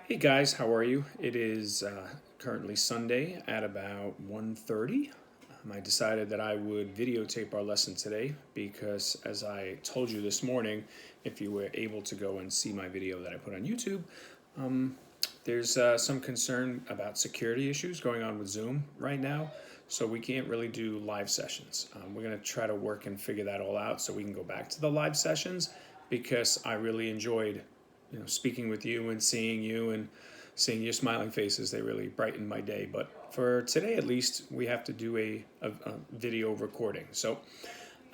Hey guys, how are you? It is currently Sunday at about 1:30. I decided that I would videotape our lesson today because, as I told you this morning, if you were able to go and see my video that I put on YouTube, there's some concern about security issues going on with Zoom right now, so we can't really do live sessions. We're going to try to work and figure that all out so we can go back to the live sessions because I really enjoyed speaking with you and seeing your smiling faces. They really brightened my day. But for today, at least, we have to do a video recording. So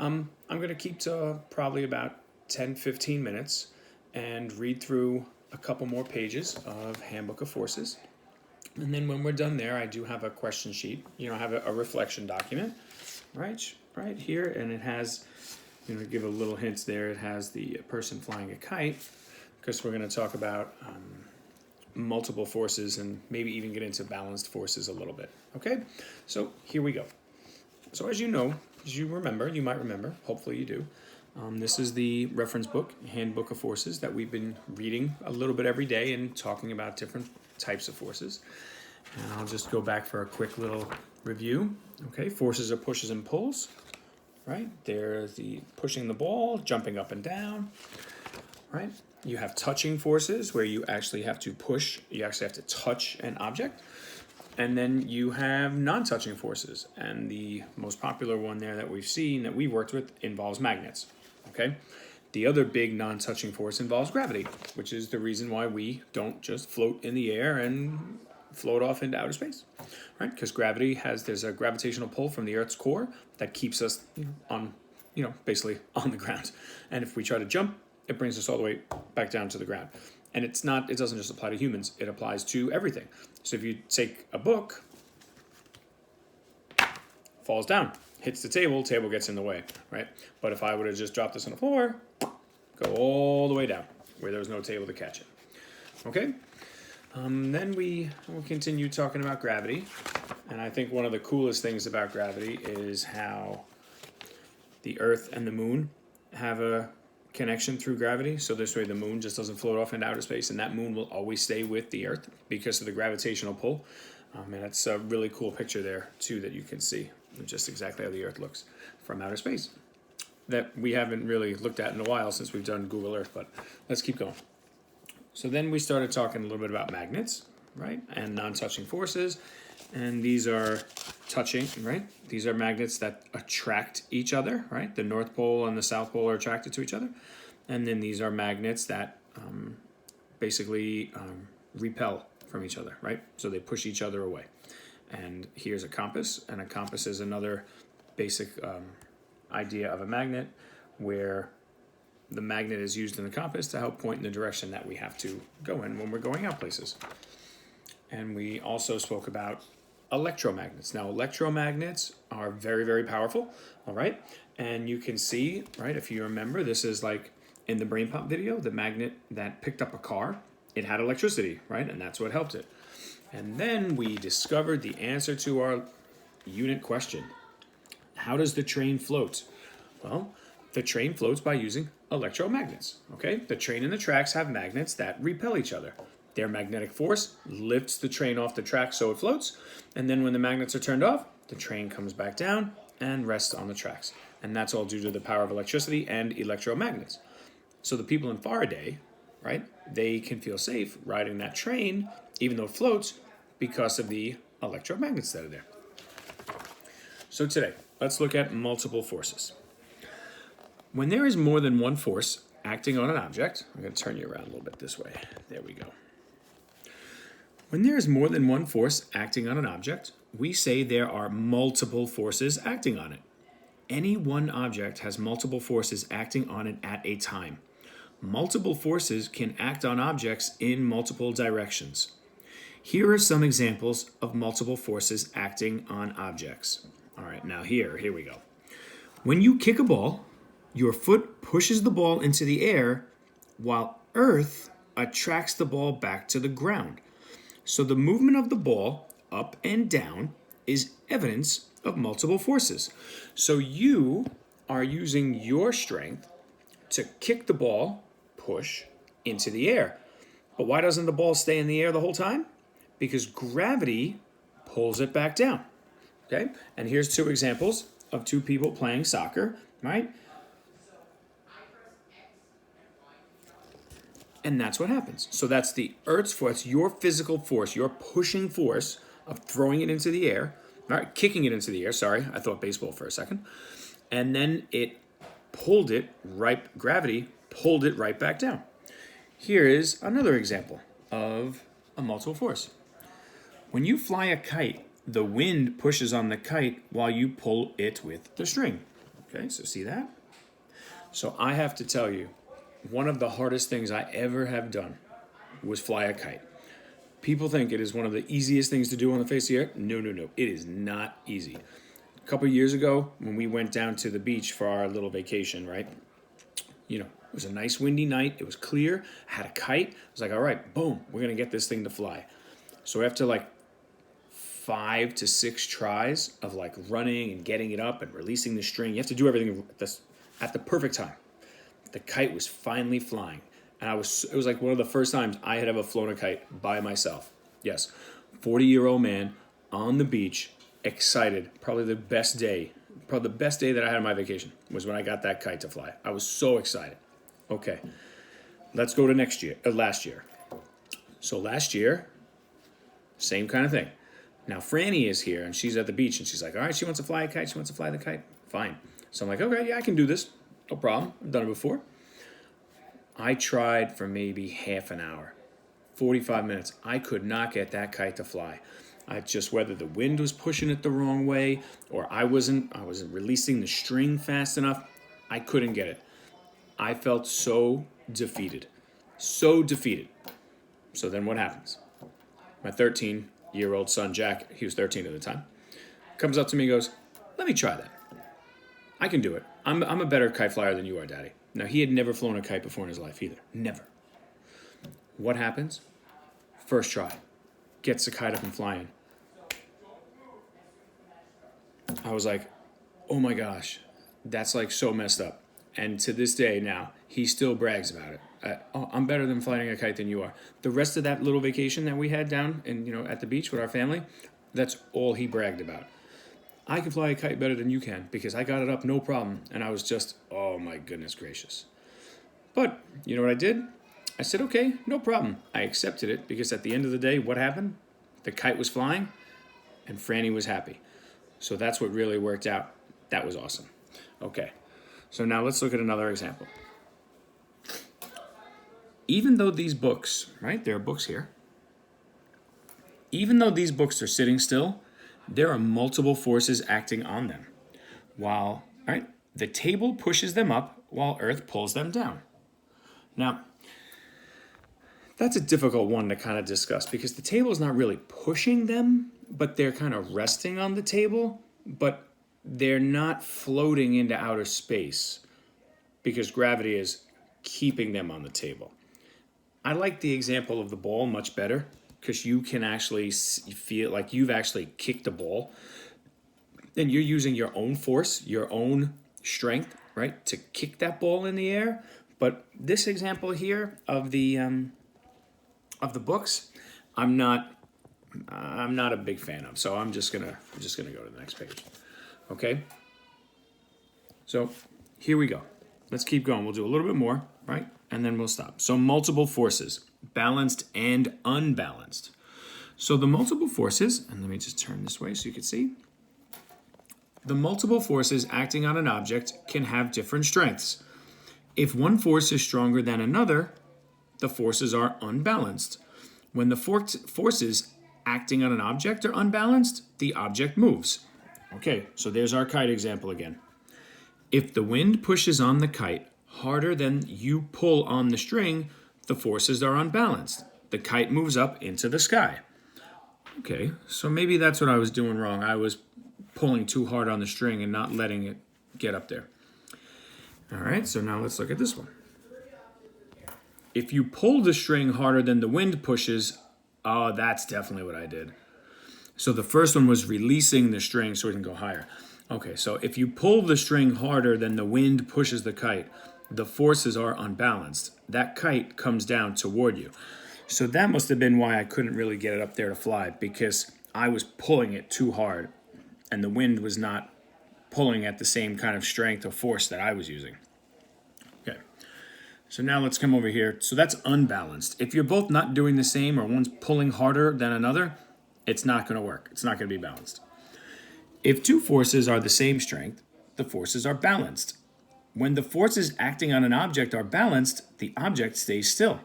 I'm going to keep to probably about 10-15 minutes and read through a couple more pages of Handbook of Forces. And then when we're done there, I do have a question sheet. I have a reflection document right here, and it has, give a little hints there. It has the person flying a kite, because we're going to talk about multiple forces and maybe even get into balanced forces a little bit. Okay, so here we go. So as you might remember, hopefully you do, this is the reference book, Handbook of Forces, that we've been reading a little bit every day and talking about different types of forces. And I'll just go back for a quick little review. Okay, forces are pushes and pulls, right? There's the pushing the ball, jumping up and down, right? You have touching forces where you actually have to push, you actually have to touch an object. And then you have non-touching forces. And the most popular one there that we've seen, that we've worked with, involves magnets. Okay? The other big non-touching force involves gravity, which is the reason why we don't just float in the air and float off into outer space. Right? Because there's a gravitational pull from the Earth's core that keeps us basically on the ground. And if we try to jump, it brings us all the way back down to the ground. And it doesn't just apply to humans, it applies to everything. So if you take a book, falls down, hits the table gets in the way, right? But if I would have just dropped this on the floor, go all the way down where there was no table to catch it. Okay? Then we will continue talking about gravity. And I think one of the coolest things about gravity is how the Earth and the moon have a connection through gravity. So this way the moon just doesn't float off into outer space, and that moon will always stay with the Earth because of the gravitational pull. And it's a really cool picture there too that you can see just exactly how the Earth looks from outer space that we haven't really looked at in a while since we've done Google Earth. But let's keep going. So then we started talking a little bit about magnets, right, and non-touching forces. And these are touching, right? These are magnets that attract each other, right? The North Pole and the South Pole are attracted to each other. And then these are magnets that basically repel from each other, right? So they push each other away. And here's a compass, and a compass is another basic idea of a magnet, where the magnet is used in the compass to help point in the direction that we have to go in when we're going out places. And we also spoke about electromagnets. Now, electromagnets are very, very powerful, all right? And you can see, right, if you remember, this is like in the Brain Pop video, the magnet that picked up a car, it had electricity, right? And that's what helped it. And then we discovered the answer to our unit question. How does the train float? Well, the train floats by using electromagnets, okay? The train and the tracks have magnets that repel each other. Their magnetic force lifts the train off the track so it floats, and then when the magnets are turned off, the train comes back down and rests on the tracks. And that's all due to the power of electricity and electromagnets. So the people in Faraday, right, they can feel safe riding that train, even though it floats, because of the electromagnets that are there. So today, let's look at multiple forces. When there is more than one force acting on an object, I'm going to turn you around a little bit this way. There we go. When there is more than one force acting on an object, we say there are multiple forces acting on it. Any one object has multiple forces acting on it at a time. Multiple forces can act on objects in multiple directions. Here are some examples of multiple forces acting on objects. All right, now here we go. When you kick a ball, your foot pushes the ball into the air while Earth attracts the ball back to the ground. So the movement of the ball up and down is evidence of multiple forces. So you are using your strength to kick the ball, push, into the air. But why doesn't the ball stay in the air the whole time? Because gravity pulls it back down. Okay? And here's two examples of two people playing soccer, right? And that's what happens. So that's the Earth's force, your physical force, your pushing force of throwing it into the air, right? Kicking it into the air. Sorry, I thought baseball for a second. And then it pulled it right, gravity pulled it right back down. Here is another example of a multiple force. When you fly a kite, the wind pushes on the kite while you pull it with the string. Okay, so see that? So I have to tell you, one of the hardest things I ever have done was fly a kite. People think it is one of the easiest things to do on the face of the earth. No, no, no. It is not easy. A couple of years ago, when we went down to the beach for our little vacation, right? You know, it was a nice windy night. It was clear. I had a kite. I was like, all right, boom, we're going to get this thing to fly. So after like 5 to 6 tries of like running and getting it up and releasing the string, you have to do everything at the perfect time. The kite was finally flying. And it was like one of the first times I had ever flown a kite by myself. Yes, 40-year-old man on the beach, excited. Probably the best day that I had on my vacation was when I got that kite to fly. I was so excited. Okay, let's go to last year. So last year, same kind of thing. Now Franny is here and she's at the beach and she's like, all right, she wants to fly a kite. She wants to fly the kite. Fine. So I'm like, okay, yeah, I can do this. No problem. I've done it before. I tried for maybe half an hour, 45 minutes. I could not get that kite to fly. Whether the wind was pushing it the wrong way or I wasn't releasing the string fast enough, I couldn't get it. I felt so defeated. So defeated. So then what happens? My 13-year-old son, Jack, he was 13 at the time, comes up to me and goes, let me try that. I can do it. I'm a better kite flyer than you are, Daddy. Now, he had never flown a kite before in his life either. Never. What happens? First try. Gets the kite up and flying. I was like, oh my gosh, that's like so messed up. And to this day now, he still brags about it. I'm better than flying a kite than you are. The rest of that little vacation that we had down at the beach with our family, that's all he bragged about. I can fly a kite better than you can because I got it up no problem. And I was just, oh my goodness gracious. But you know what I did? I said, okay, no problem. I accepted it because at the end of the day, what happened? The kite was flying and Franny was happy. So that's what really worked out. That was awesome. Okay, so now let's look at another example. Even though these books, right, there are books here. Even though these books are sitting still, there are multiple forces acting on them. The table pushes them up while Earth pulls them down. Now, that's a difficult one to kind of discuss because the table is not really pushing them, but they're kind of resting on the table, but they're not floating into outer space because gravity is keeping them on the table. I like the example of the ball much better because you can actually feel like you've actually kicked the ball and you're using your own force, your own strength, right, to kick that ball in the air. But this example here of the books, I'm not a big fan of. So I'm just gonna go to the next page. Okay. So here we go. Let's keep going. We'll do a little bit more, right? And then we'll stop. So multiple forces, balanced and unbalanced. So the multiple forces, and let me just turn this way so you can see. The multiple forces acting on an object can have different strengths. If one force is stronger than another, the forces are unbalanced. When the forces acting on an object are unbalanced, the object moves. Okay, so there's our kite example again. If the wind pushes on the kite harder than you pull on the string, the forces are unbalanced. The kite moves up into the sky. Okay, so maybe that's what I was doing wrong. I was pulling too hard on the string and not letting it get up there. All right, so now let's look at this one. If you pull the string harder than the wind pushes, oh, that's definitely what I did. So the first one was releasing the string so we can go higher. Okay, so if you pull the string harder than the wind pushes the kite, the forces are unbalanced. That kite comes down toward you. So that must have been why I couldn't really get it up there to fly, because I was pulling it too hard and the wind was not pulling at the same kind of strength or force that I was using. Okay, so now let's come over here. So that's unbalanced. If you're both not doing the same or one's pulling harder than another, it's not going to work. It's not going to be balanced. If two forces are the same strength, the forces are balanced. When the forces acting on an object are balanced, the object stays still.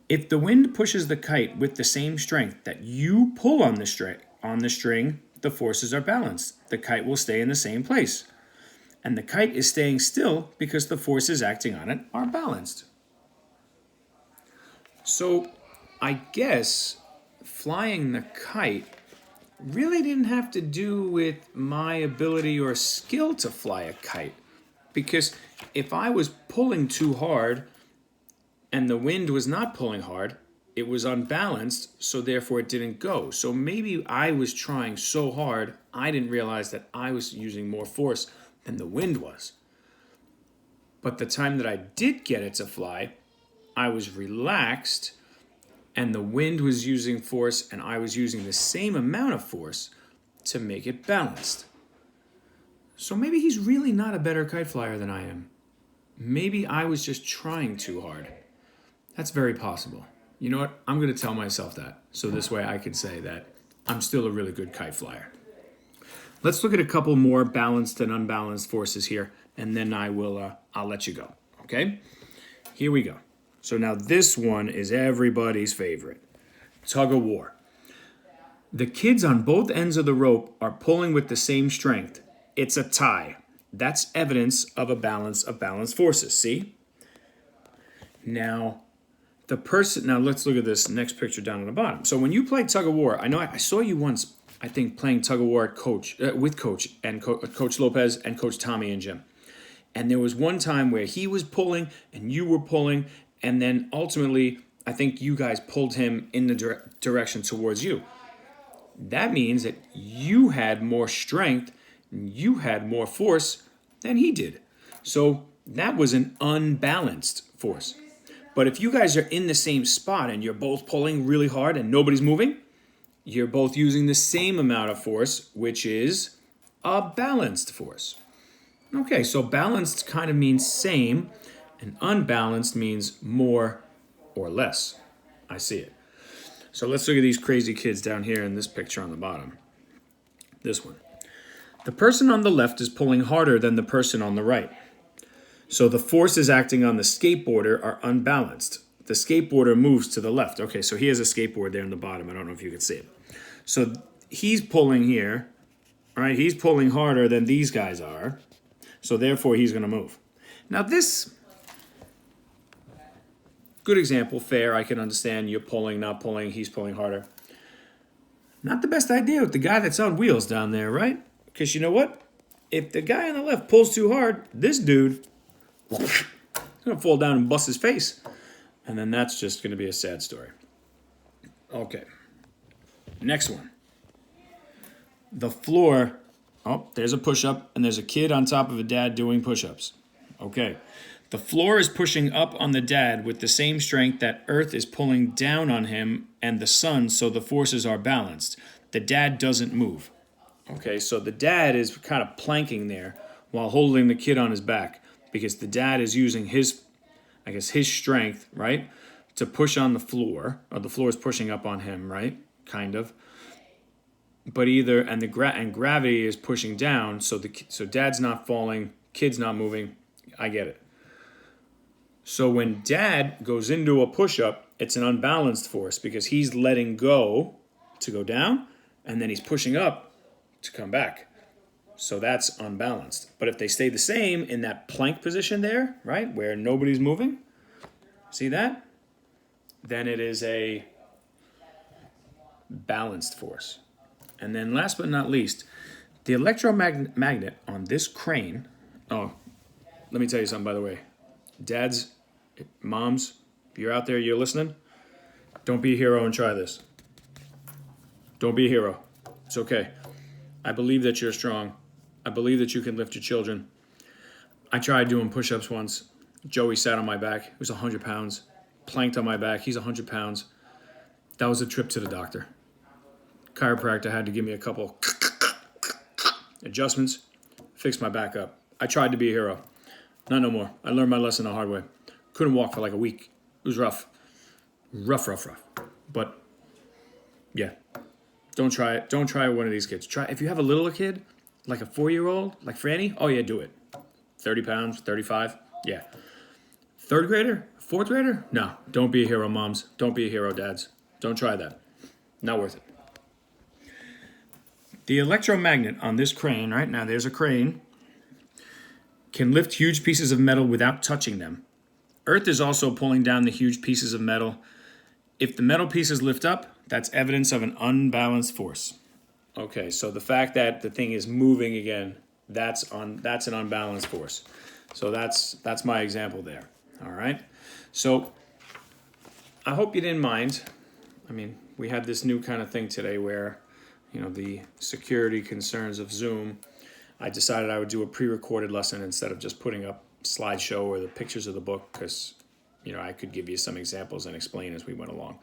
If the wind pushes the kite with the same strength that you pull on the string, the forces are balanced. The kite will stay in the same place. And the kite is staying still because the forces acting on it are balanced. So I guess flying the kite really didn't have to do with my ability or skill to fly a kite. Because if I was pulling too hard and the wind was not pulling hard, it was unbalanced, so therefore it didn't go. So maybe I was trying so hard, I didn't realize that I was using more force than the wind was. But the time that I did get it to fly, I was relaxed and the wind was using force and I was using the same amount of force to make it balanced. So maybe he's really not a better kite flyer than I am. Maybe I was just trying too hard. That's very possible. You know what? I'm going to tell myself that, so this way I can say that I'm still a really good kite flyer. Let's look at a couple more balanced and unbalanced forces here, and then I'll let you go. Okay? Here we go. So now this one is everybody's favorite. Tug of war. The kids on both ends of the rope are pulling with the same strength. It's a tie. That's evidence of a balance of balanced forces. See? Now let's look at this next picture down on the bottom. So when you play tug of war, I know I saw you once, I think, playing tug of war at with Coach Lopez and Coach Tommy and Jim. And there was one time where he was pulling and you were pulling, and then ultimately I think you guys pulled him in the direction towards you. That means that you had more strength, you had more force than he did. So that was an unbalanced force. But if you guys are in the same spot and you're both pulling really hard and nobody's moving, you're both using the same amount of force, which is a balanced force. Okay, so balanced kind of means same, and unbalanced means more or less. I see it. So let's look at these crazy kids down here in this picture on the bottom. This one. The person on the left is pulling harder than the person on the right. So the forces acting on the skateboarder are unbalanced. The skateboarder moves to the left. Okay, so he has a skateboard there in the bottom. I don't know if you can see it. So he's pulling here, right? He's pulling harder than these guys are. So therefore he's going to move. Now this, good example, fair. I can understand you're pulling, not pulling. He's pulling harder. Not the best idea with the guy that's on wheels down there, right? Because you know what? If the guy on the left pulls too hard, this dude, he's going to fall down and bust his face. And then that's just going to be a sad story. Okay. Next one. The floor. Oh, there's a push-up, and there's a kid on top of a dad doing push-ups. Okay. The floor is pushing up on the dad with the same strength that Earth is pulling down on him and the sun, so the forces are balanced. The dad doesn't move. Okay, so the dad is kind of planking there while holding the kid on his back, because the dad is using his strength, right, to push on the floor, or the floor is pushing up on him, right, kind of. But gravity is pushing down, so dad's not falling, kid's not moving. I get it. So when dad goes into a push-up, it's an unbalanced force because he's letting go to go down, and then he's pushing up to come back. So that's unbalanced. But if they stay the same in that plank position there, right, where nobody's moving, see that? Then it is a balanced force. And then last but not least, the electromagnet on this crane. Oh, let me tell you something, by the way. Dads, moms, if you're out there, you're listening, don't be a hero and try this. Don't be a hero. It's okay. I believe that you're strong. I believe that you can lift your children. I tried doing push-ups once. Joey sat on my back. It was 100 pounds. planked on my back. He's 100 pounds. That was a trip to the doctor. Chiropractor had to give me a couple adjustments, fix my back up. I tried to be a hero. Not no more. I learned my lesson the hard way. Couldn't walk for like a week. It was rough. Rough. But yeah, don't try it. Don't try one of these kids. Try if you have a little kid, like a 4-year-old, like Franny. Oh yeah, do it. 30 pounds, 35. Yeah. 3rd grader, 4th grader. No, don't be a hero, moms. Don't be a hero, dads. Don't try that. Not worth it. The electromagnet on this crane, right now, there's a crane, can lift huge pieces of metal without touching them. Earth is also pulling down the huge pieces of metal. If the metal pieces lift up, that's evidence of an unbalanced force. Okay, so the fact that the thing is moving again, that's an unbalanced force. So that's my example there. All right. So I hope you didn't mind. I mean, we had this new kind of thing today where, the security concerns of Zoom, I decided I would do a pre-recorded lesson instead of just putting up slideshow or the pictures of the book because, I could give you some examples and explain as we went along.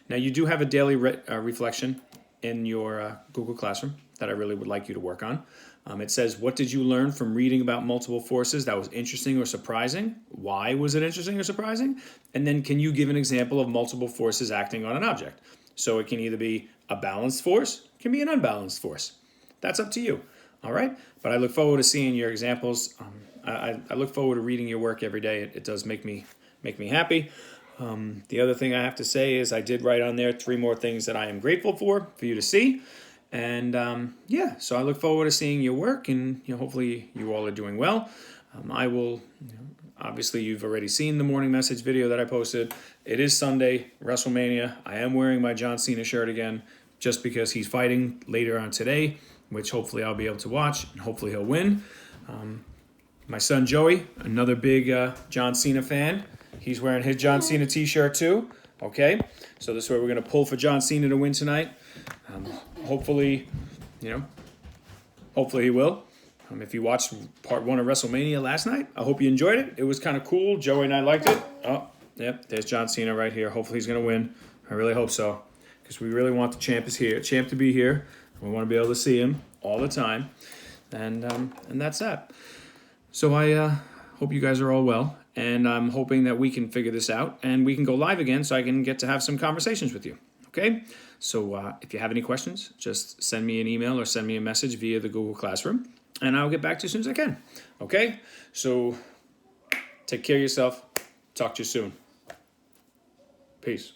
Now, you do have a daily reflection in your Google Classroom that I really would like you to work on. It says, what did you learn from reading about multiple forces that was interesting or surprising? Why was it interesting or surprising? And then can you give an example of multiple forces acting on an object? So it can either be a balanced force, it can be an unbalanced force. That's up to you. All right? But I look forward to seeing your examples. I look forward to reading your work every day. It does make me happy. The other thing I have to say is I did write on there 3 more things that I am grateful for you to see. And so I look forward to seeing your work, and hopefully you all are doing well. I will, obviously you've already seen the morning message video that I posted. It is Sunday, WrestleMania. I am wearing my John Cena shirt again, just because he's fighting later on today, which hopefully I'll be able to watch, and hopefully he'll win. My son Joey, another big John Cena fan. He's wearing his John Cena t-shirt too. Okay, so this is where we're going to pull for John Cena to win tonight. Hopefully he will. If you watched part 1 of WrestleMania last night, I hope you enjoyed it. It was kind of cool. Joey and I liked it. Oh, yep, there's John Cena right here. Hopefully he's going to win. I really hope so, because we really want the champ to be here. We want to be able to see him all the time, and that's that. So I hope you guys are all well, and I'm hoping that we can figure this out and we can go live again so I can get to have some conversations with you. Okay? So if you have any questions, just send me an email or send me a message via the Google Classroom, and I'll get back to you as soon as I can. Okay? So take care of yourself. Talk to you soon. Peace.